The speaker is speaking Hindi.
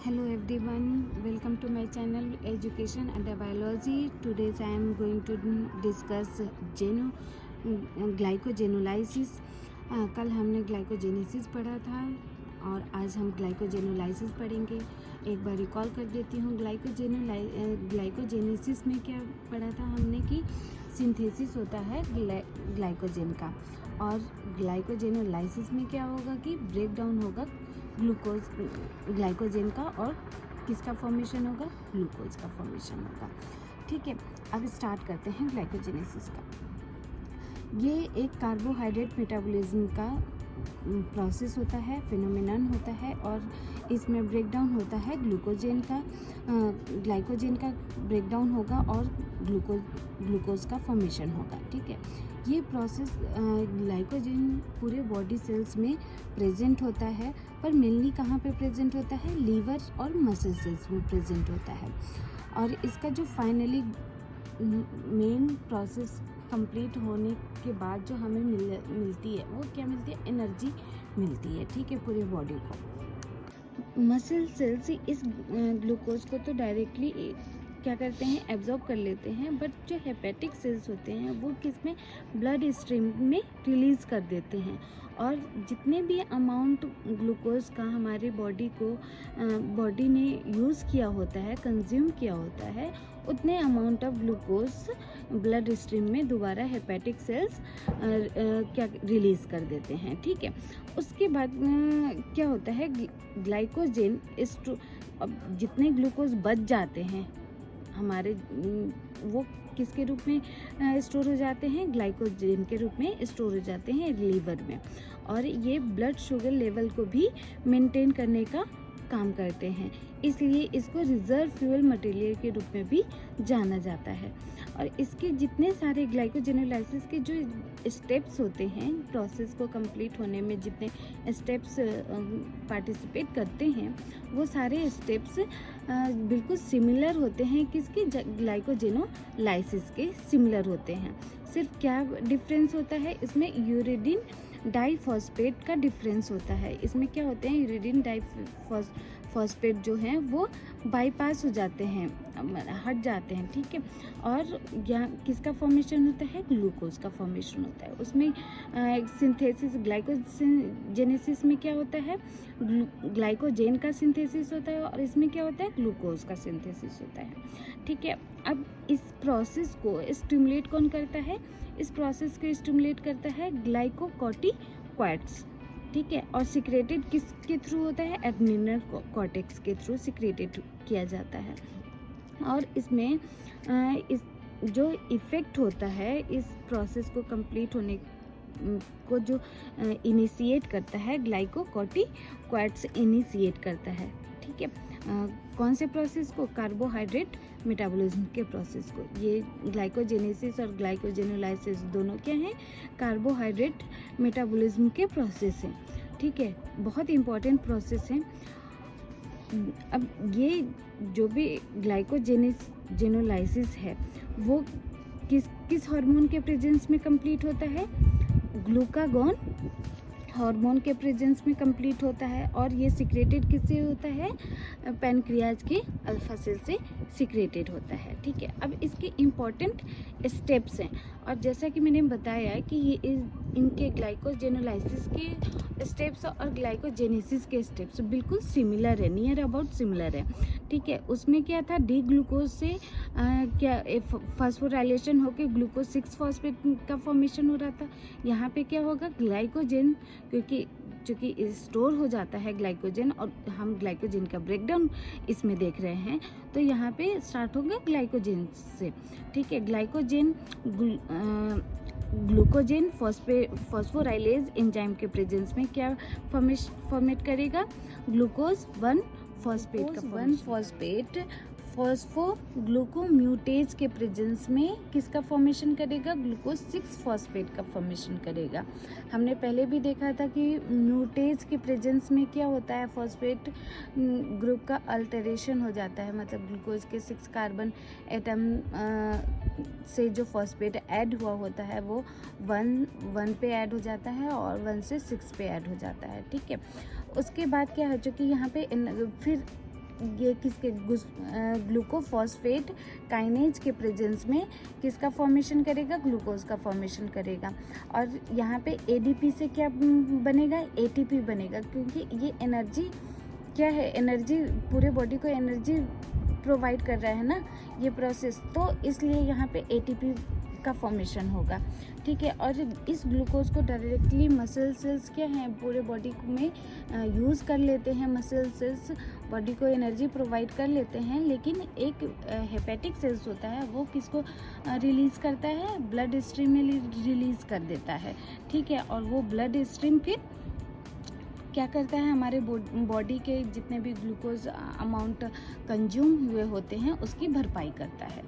Hello everyone, welcome to my channel Education Under Biology. Today I am going to discuss glycogenolysis. कल हमने ग्लाइकोजेनेसिस पढ़ा था और आज हम ग्लाइकोजेनोलाइसिस पढ़ेंगे। एक बार रिकॉल कर देती हूँ। ग्लाइकोजेनेसिस में क्या पढ़ा था हमने कि सिंथेसिस होता है ग्लाइकोजेन का, और ग्लाइकोजेनोलाइसिस में क्या होगा कि ब्रेक डाउन होगा ग्लाइकोजेन का, और किसका फॉर्मेशन होगा, ग्लूकोज का फॉर्मेशन होगा। ठीक है, अब स्टार्ट करते हैं ग्लाइकोजेनेसिस का। ये एक कार्बोहाइड्रेट मेटाबॉलिज्म का प्रोसेस होता है, फिनोमेनन होता है, और इसमें ब्रेक डाउन होता है ग्लाइकोजेन का ब्रेक डाउन होगा और ग्लूकोज का फॉर्मेशन होगा। ठीक है, ये प्रोसेस ग्लाइकोजेन पूरे बॉडी सेल्स में प्रेजेंट होता है, पर मेनली कहाँ पे प्रेजेंट होता है, लीवर और मसल सेल्स में प्रेजेंट होता है। और इसका जो फाइनली मेन प्रोसेस कंप्लीट होने के बाद जो हमें मिलती है, वो क्या मिलती है, एनर्जी मिलती है। ठीक है, पूरे बॉडी को। मसल सेल्स इस ग्लूकोज को तो डायरेक्टली क्या करते हैं, एब्जॉर्ब कर लेते हैं, बट जो हेपेटिक सेल्स होते हैं वो किसमें, ब्लड स्ट्रीम में रिलीज़ कर देते हैं। और जितने भी अमाउंट ग्लूकोज का हमारे बॉडी ने यूज़ किया होता है, कंज्यूम किया होता है, उतने amount of glucose blood stream में दोबारा हेपेटिक सेल्स क्या रिलीज़ कर देते हैं। ठीक है, उसके बाद क्या होता है, ग्लाइकोजेन जितने ग्लूकोज बच जाते हैं हमारे, वो किसके रूप में स्टोर हो जाते हैं, ग्लाइकोजेन के रूप में स्टोर हो जाते हैं लीवर में। और ये ब्लड शुगर लेवल को भी मेंटेन करने का काम करते हैं, इसलिए इसको रिजर्व फ्यूल मटेरियल के रूप में भी जाना जाता है। और इसके जितने सारे ग्लाइकोजेनोलाइसिस के जो स्टेप्स होते हैं, प्रोसेस को कंप्लीट होने में जितने स्टेप्स पार्टिसिपेट करते हैं, वो सारे स्टेप्स बिल्कुल सिमिलर होते हैं, किसके, ग्लाइकोजेनोलाइसिस के सिमिलर होते हैं। सिर्फ क्या डिफरेंस होता है, इसमें यूरिडीन डाइफॉस्फेट का डिफरेंस होता है। इसमें क्या होते हैं, यूरिडीन डाइफॉस्फेट जो हैं वो बाईपास हो जाते हैं, हट जाते हैं। ठीक है, और यहाँ किसका फॉर्मेशन होता है, ग्लूकोज का फॉर्मेशन होता है। उसमें सिंथेसिस, ग्लाइकोजेनेसिस में क्या होता है, ग्लाइकोजेन का सिंथेसिस होता है, और इसमें क्या होता है, ग्लूकोज का सिंथेसिस होता है। ठीक है, अब इस प्रोसेस को स्टिमुलेट कौन करता है, इस प्रोसेस को स्टिमुलेट करता है ग्लाइकोकॉर्टिकॉइड्स। ठीक है, और सिक्रेटेड किसके थ्रू होता है, एड्रेनल कॉर्टेक्स के थ्रू सिक्रेटेड किया जाता है। और इसमें इस जो इफ़ेक्ट होता है, इस प्रोसेस को कंप्लीट होने को जो इनिशिएट करता है, ग्लाइकोकॉर्टिकॉइड्स इनिशिएट करता है। ठीक है, कौन से प्रोसेस को, कार्बोहाइड्रेट मेटाबॉलिज्म के प्रोसेस को। ये ग्लाइकोजेनेसिस और ग्लाइकोजेनोलाइसिस दोनों क्या हैं, कार्बोहाइड्रेट मेटाबॉलिज्म के प्रोसेस हैं। ठीक है, बहुत इंपॉर्टेंट प्रोसेस हैं। अब ये जो भी ग्लाइकोजेनोलाइसिस है, वो किस हार्मोन के प्रेजेंस में कंप्लीट होता है, ग्लूकागॉन हार्मोन के प्रेजेंस में कंप्लीट होता है। और ये सिक्रेटेड किससे होता है, पैनक्रियाज के अल्फा सेल से सिक्रेटेड होता है। ठीक है, अब इसके इम्पॉर्टेंट स्टेप्स हैं, और जैसा कि मैंने बताया कि ये इनके ग्लाइकोजेनोलाइसिस के स्टेप्स और ग्लाइकोजेनेसिस के स्टेप्स बिल्कुल सिमिलर है, नियर अबाउट सिमिलर है। ठीक है, उसमें क्या था, डी ग्लूकोज से क्या फास्फोराइलेशन होकर ग्लूकोज 6 फॉस्फेट का फॉर्मेशन हो रहा था। यहाँ पे क्या होगा, ग्लाइकोजेन चूँकि स्टोर हो जाता है ग्लाइकोजेन, और हम ग्लाइकोजेन का ब्रेकडाउन इसमें देख रहे हैं, तो यहाँ पे स्टार्ट होगा ग्लाइकोजेन से। ठीक है, ग्लूकोजेन फॉस्फोराइलेज एंजाइम के प्रेजेंस में क्या फॉर्मेट करेगा, ग्लूकोज 1 फॉस्फेट का 1 फॉस्फेट फॉस्फोग्लूकोम्यूटेज के प्रेजेंस में किसका फॉर्मेशन करेगा, ग्लूकोज 6 फॉस्फेट का फॉर्मेशन करेगा। हमने पहले भी देखा था कि म्यूटेज के प्रेजेंस में क्या होता है, फॉस्फेट ग्रुप का अल्टरेशन हो जाता है, मतलब ग्लूकोज के 6 कार्बन एटम से जो फॉस्फेट ऐड हुआ होता है वो 1 पे ऐड हो जाता है और 1 से 6 पे ऐड हो जाता है। ठीक है, उसके बाद क्या है, जो कि यहाँ पे फिर ये किसके ग्लूकोफॉस्फेट काइनेज के प्रेजेंस में किसका फॉर्मेशन करेगा, ग्लूकोज का फॉर्मेशन करेगा। और यहाँ पे एडीपी से क्या बनेगा, एटीपी बनेगा, क्योंकि ये एनर्जी क्या है, एनर्जी पूरे बॉडी को एनर्जी प्रोवाइड कर रहा है ना ये प्रोसेस, तो इसलिए यहाँ पे एटीपी का फॉर्मेशन होगा, ठीक है। और इस ग्लूकोज को डायरेक्टली मसल सेल्स क्या हैं, पूरे बॉडी में यूज़ कर लेते हैं, मसल सेल्स बॉडी को एनर्जी प्रोवाइड कर लेते हैं, लेकिन एक हेपेटिक सेल्स होता है वो किसको रिलीज़ करता है, ब्लड स्ट्रीम में रिलीज़ कर देता है, ठीक है। और वो ब्लड स्ट्रीम फिर क्या करता है, हमारे बॉडी के जितने भी ग्लूकोज अमाउंट कंज्यूम हुए होते हैं उसकी भरपाई करता है।